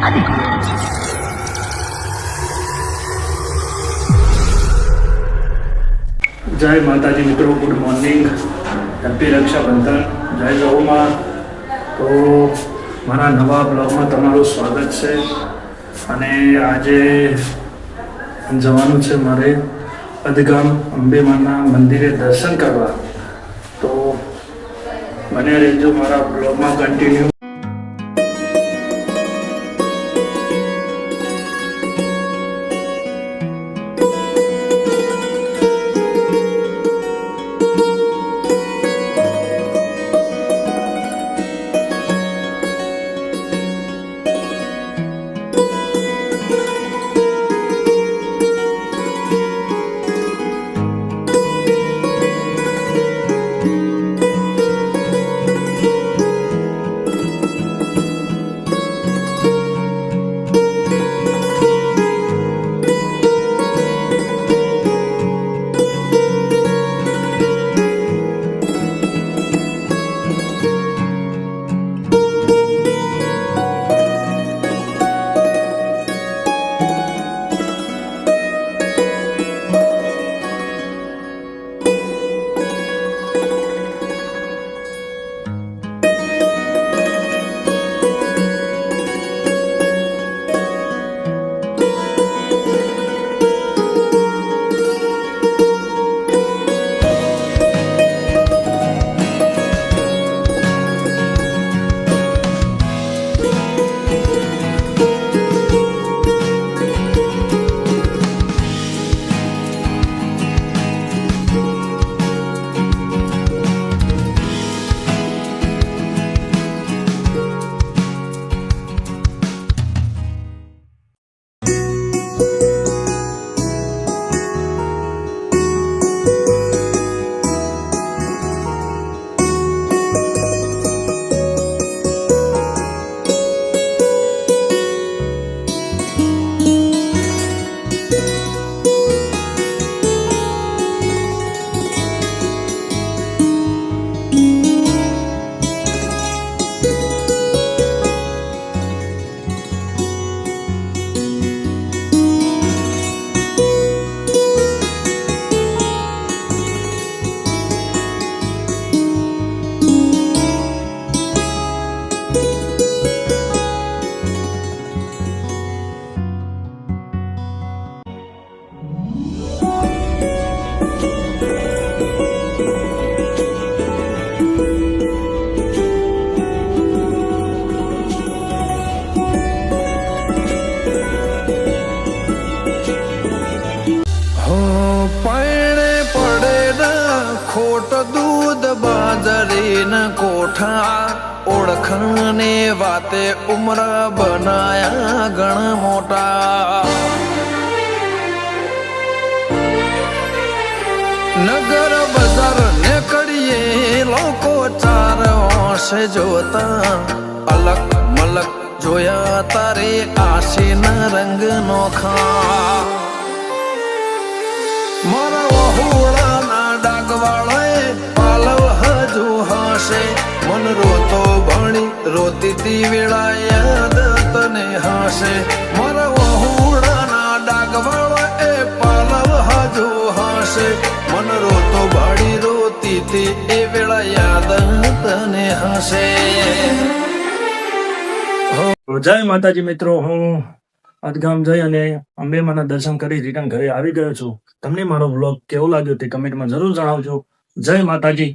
જય માતાજી મિત્રો, ગુડ મોર્નિંગ, હેપી રક્ષાબંધન, જય ગૌમાં. તો મારા નવા બ્લોગમાં તમારું સ્વાગત છે. અને આજે જવાનું છે મારે અધગામ અંબેમાના મંદિરે દર્શન કરવા. તો બને રહેજો મારા બ્લોગમાં કન્ટિન્યુ. ખોટ દૂધ બાજરીના કોઠા ઓળખને વાતે ઉમર બનાયા ઘણા મોટા. નગર બજાર નીકળીએ લોકો ચાર ઓશે જોતા, અલગ મલક જોયા તારે આશીના રંગ નોખા. મારા વહુડાના ડાગવાળાએ પાલવ હજુ હશે, મન રોતો ભણી રોતી તી વેળા યાદ તને હશે. મારા વહુડાના ડાગવાળાએ પાલવ હજુ હશે, મન રોતો ભણી રોતી તી એ વેળા યાદ તને હશે. જય માતાજી મિત્રો, હું અધગામ જઈ અને અંબેમાના દર્શન કરી રિટર્ન ઘરે આવી ગયો છું. તમને મારો બ્લોગ કેવો લાગ્યો તે કમેન્ટમાં જરૂર જણાવજો. જય માતાજી.